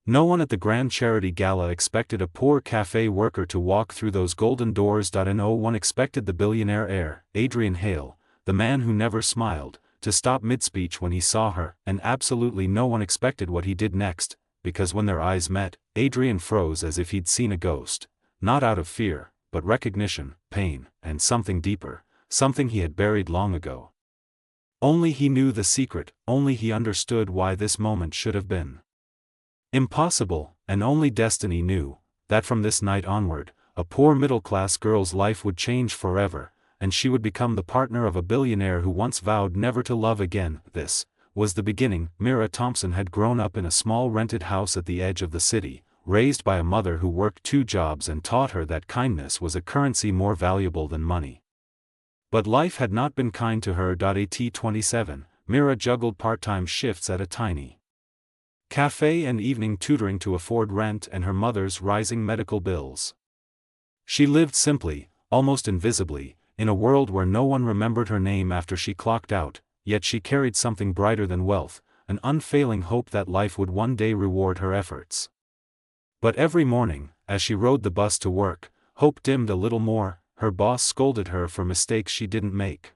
No one at the grand charity gala expected a poor cafe worker to walk through those golden doors. No one expected the billionaire heir, Adrian Hale, the man who never smiled, to stop mid-speech when he saw her, and absolutely no one expected what he did next, because when their eyes met, Adrian froze as if he'd seen a ghost, not out of fear, but recognition, pain, and something deeper, something he had buried long ago. Only he knew the secret, only he understood why this moment should have been impossible, and only destiny knew that from this night onward, a poor middle-class girl's life would change forever, and she would become the partner of a billionaire who once vowed never to love again. This was the beginning. Mira Thompson had grown up in a small rented house at the edge of the city, raised by a mother who worked 2 jobs and taught her that kindness was a currency more valuable than money. But life had not been kind to her. At 27, Mira juggled part-time shifts at a tiny cafe and evening tutoring to afford rent and her mother's rising medical bills. She lived simply, almost invisibly, in a world where no one remembered her name after she clocked out, yet she carried something brighter than wealth, an unfailing hope that life would one day reward her efforts. But every morning, as she rode the bus to work, hope dimmed a little more. Her boss scolded her for mistakes she didn't make.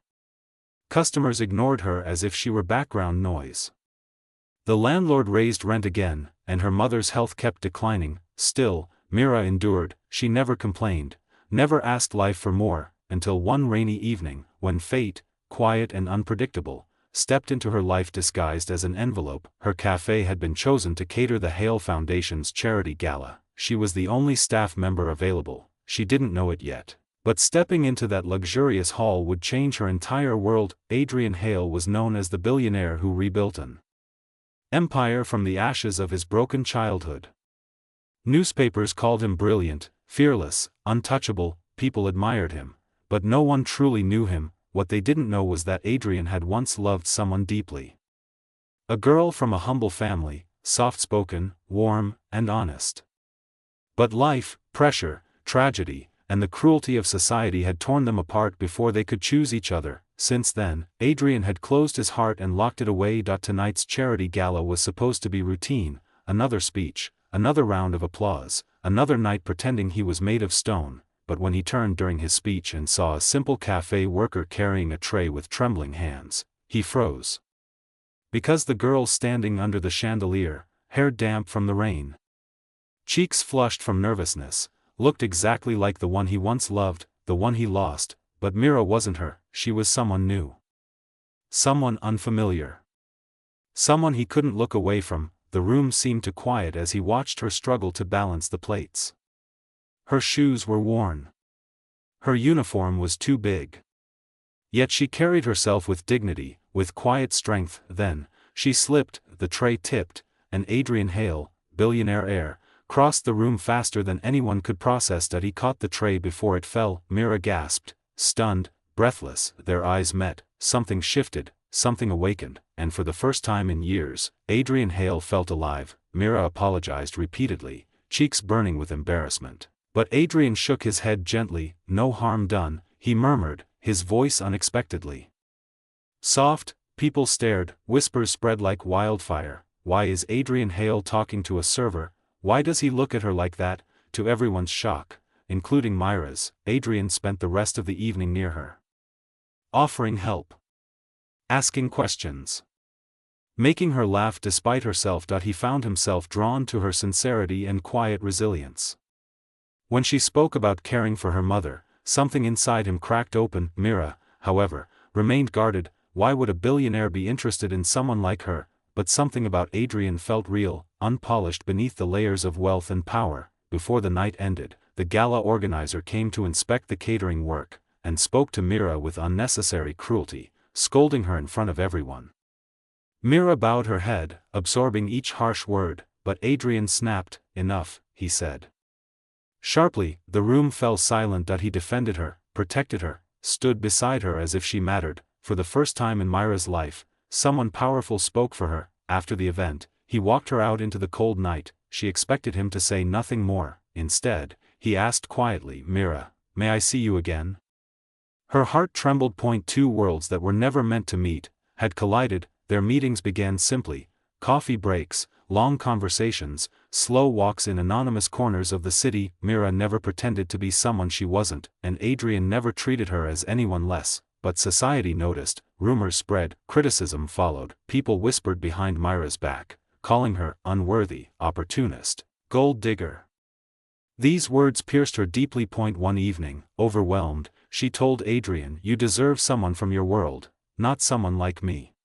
Customers ignored her as if she were background noise. The landlord raised rent again, and her mother's health kept declining. Still, Mira endured. She never complained, never asked life for more, until one rainy evening, when fate, quiet and unpredictable, stepped into her life disguised as an envelope. Her cafe had been chosen to cater the Hale Foundation's charity gala. She was the only staff member available. She didn't know it yet, but stepping into that luxurious hall would change her entire world. Adrian Hale was known as the billionaire who rebuilt an empire from the ashes of his broken childhood. Newspapers called him brilliant, fearless, untouchable. People admired him, but no one truly knew him. What they didn't know was that Adrian had once loved someone deeply. A girl from a humble family, soft-spoken, warm, and honest. But life, pressure, tragedy, and the cruelty of society had torn them apart before they could choose each other. Since then, Adrian had closed his heart and locked it away. Tonight's charity gala was supposed to be routine, another speech, another round of applause, another night pretending he was made of stone. But when he turned during his speech and saw a simple cafe worker carrying a tray with trembling hands, he froze. Because the girl standing under the chandelier, hair damp from the rain, cheeks flushed from nervousness, looked exactly like the one he once loved, the one he lost. But Mira wasn't her. She was someone new. Someone unfamiliar. Someone he couldn't look away from. The room seemed to quiet as he watched her struggle to balance the plates. Her shoes were worn. Her uniform was too big. Yet she carried herself with dignity, with quiet strength. Then, she slipped, the tray tipped, and Adrian Hale, billionaire heir, crossed the room faster than anyone could process. He caught the tray before it fell. Mira gasped, stunned, breathless. Their eyes met, something shifted, something awakened, and for the first time in years, Adrian Hale felt alive. Mira apologized repeatedly, cheeks burning with embarrassment. But Adrian shook his head gently. No harm done, he murmured, his voice unexpectedly soft. People stared, whispers spread like wildfire. Why is Adrian Hale talking to a server? Why does he look at her like that? To everyone's shock, including Myra's, Adrian spent the rest of the evening near her, offering help, asking questions, making her laugh despite herself. He found himself drawn to her sincerity and quiet resilience. When she spoke about caring for her mother, something inside him cracked open. Mira, however, remained guarded. Why would a billionaire be interested in someone like her? But something about Adrian felt real, unpolished beneath the layers of wealth and power. Before the night ended, the gala organizer came to inspect the catering work, and spoke to Mira with unnecessary cruelty, scolding her in front of everyone. Mira bowed her head, absorbing each harsh word, but Adrian snapped. Enough, he said. Sharply, the room fell silent. He defended her, protected her, stood beside her as if she mattered. For the first time in Myra's life, someone powerful spoke for her. After the event, he walked her out into the cold night. She expected him to say nothing more. Instead, he asked quietly, "Mira, may I see you again?" Her heart trembled. Two worlds that were never meant to meet had collided. Their meetings began simply: coffee breaks, long conversations, slow walks in anonymous corners of the city. Mira never pretended to be someone she wasn't, and Adrian never treated her as anyone less, but society noticed, rumors spread, criticism followed, people whispered behind Myra's back, calling her unworthy, opportunist, gold digger. These words pierced her deeply. One evening, overwhelmed, she told Adrian, "You deserve someone from your world, not someone like me."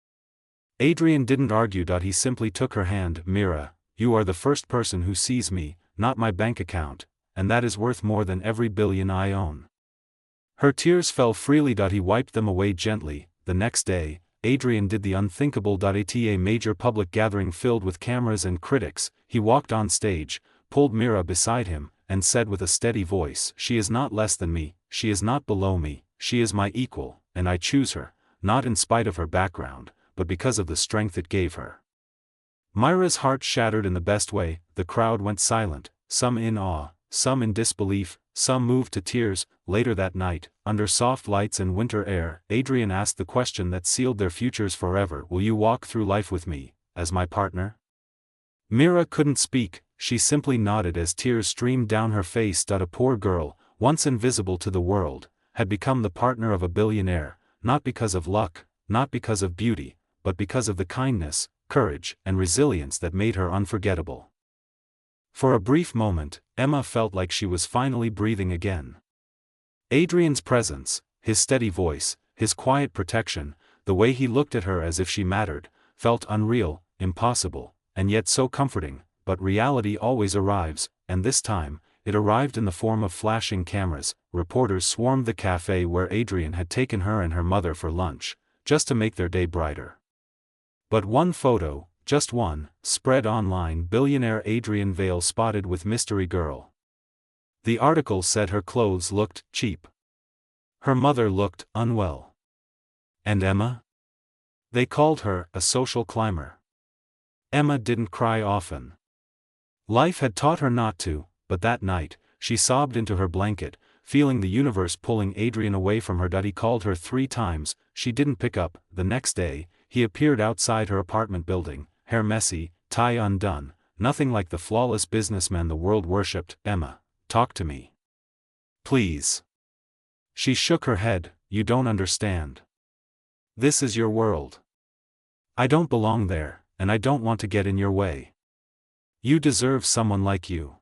Adrian didn't argue. He simply took her hand. "Mira, you are the first person who sees me, not my bank account, and that is worth more than every billion I own." Her tears fell freely. He wiped them away gently. The next day, Adrian did the unthinkable. At a major public gathering filled with cameras and critics, he walked on stage, pulled Mira beside him, and said with a steady voice, "She is not less than me, she is not below me, she is my equal, and I choose her, not in spite of her background, but because of the strength it gave her." Myra's heart shattered in the best way. The crowd went silent, some in awe, some in disbelief, some moved to tears. Later that night, under soft lights and winter air, Adrian asked the question that sealed their futures forever, "Will you walk through life with me, as my partner?" Mira couldn't speak, she simply nodded as tears streamed down her face. A poor girl, once invisible to the world, had become the partner of a billionaire, not because of luck, not because of beauty, but because of the kindness, courage, and resilience that made her unforgettable. For a brief moment, Emma felt like she was finally breathing again. Adrian's presence, his steady voice, his quiet protection, the way he looked at her as if she mattered, felt unreal, impossible, and yet so comforting. But reality always arrives, and this time, it arrived in the form of flashing cameras. Reporters swarmed the cafe where Adrian had taken her and her mother for lunch, just to make their day brighter. But one photo, just one, spread online. "Billionaire Adrian Vale spotted with mystery girl." The article said her clothes looked cheap. Her mother looked unwell. And Emma? They called her a social climber. Emma didn't cry often. Life had taught her not to, but that night, she sobbed into her blanket, feeling the universe pulling Adrian away from her. He called her 3 times, she didn't pick up. The next day, he appeared outside her apartment building, hair messy, tie undone, nothing like the flawless businessman the world worshipped. "Emma, talk to me. Please." She shook her head. "You don't understand. This is your world. I don't belong there, and I don't want to get in your way. You deserve someone like you."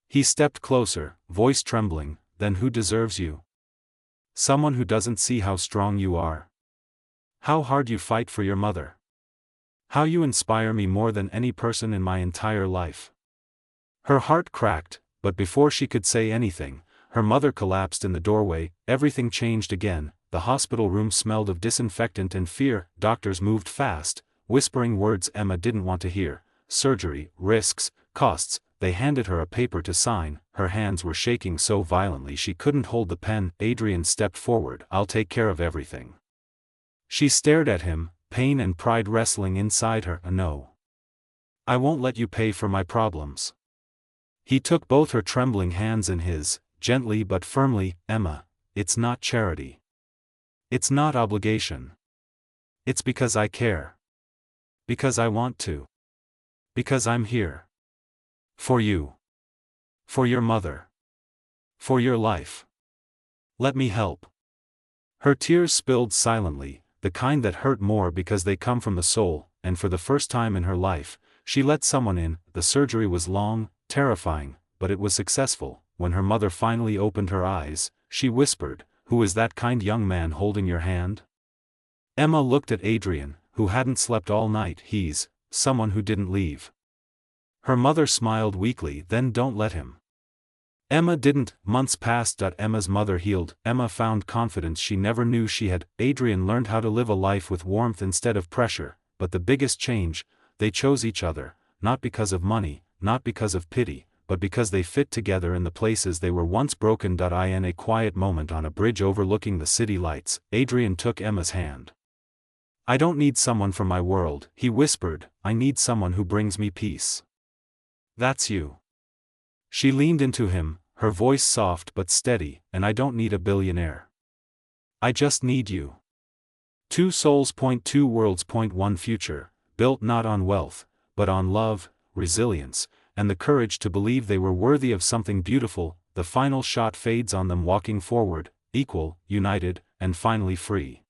He stepped closer, voice trembling. "Then who deserves you? Someone who doesn't see how strong you are. How hard you fight for your mother. How you inspire me more than any person in my entire life." Her heart cracked, but before she could say anything, her mother collapsed in the doorway. Everything changed again. The hospital room smelled of disinfectant and fear. Doctors moved fast, whispering words Emma didn't want to hear. Surgery, risks, costs. They handed her a paper to sign. Her hands were shaking so violently she couldn't hold the pen. Adrian stepped forward. "I'll take care of everything." She stared at him, pain and pride wrestling inside her. "No. I won't let you pay for my problems." He took both her trembling hands in his, gently but firmly. "Emma, it's not charity. It's not obligation. It's because I care. Because I want to. Because I'm here. For you. For your mother. For your life. Let me help." Her tears spilled silently, the kind that hurt more because they come from the soul, and for the first time in her life, she let someone in. The surgery was long, terrifying, but it was successful. When her mother finally opened her eyes, she whispered, "Who is that kind young man holding your hand?" Emma looked at Adrian, who hadn't slept all night. "He's someone who didn't leave." Her mother smiled weakly. "Then don't let him." Emma didn't. Months passed. Emma's mother healed. Emma found confidence she never knew she had. Adrian learned how to live a life with warmth instead of pressure. But the biggest change, they chose each other, not because of money, not because of pity, but because they fit together in the places they were once broken. In a quiet moment on a bridge overlooking the city lights, Adrian took Emma's hand. "I don't need someone from my world," he whispered, "I need someone who brings me peace. That's you." She leaned into him, her voice soft but steady. "And I don't need a billionaire. I just need you. 2 souls. 2 worlds. 1 future, built not on wealth, but on love, resilience, and the courage to believe they were worthy of something beautiful. The final shot fades on them walking forward, equal, united, and finally free.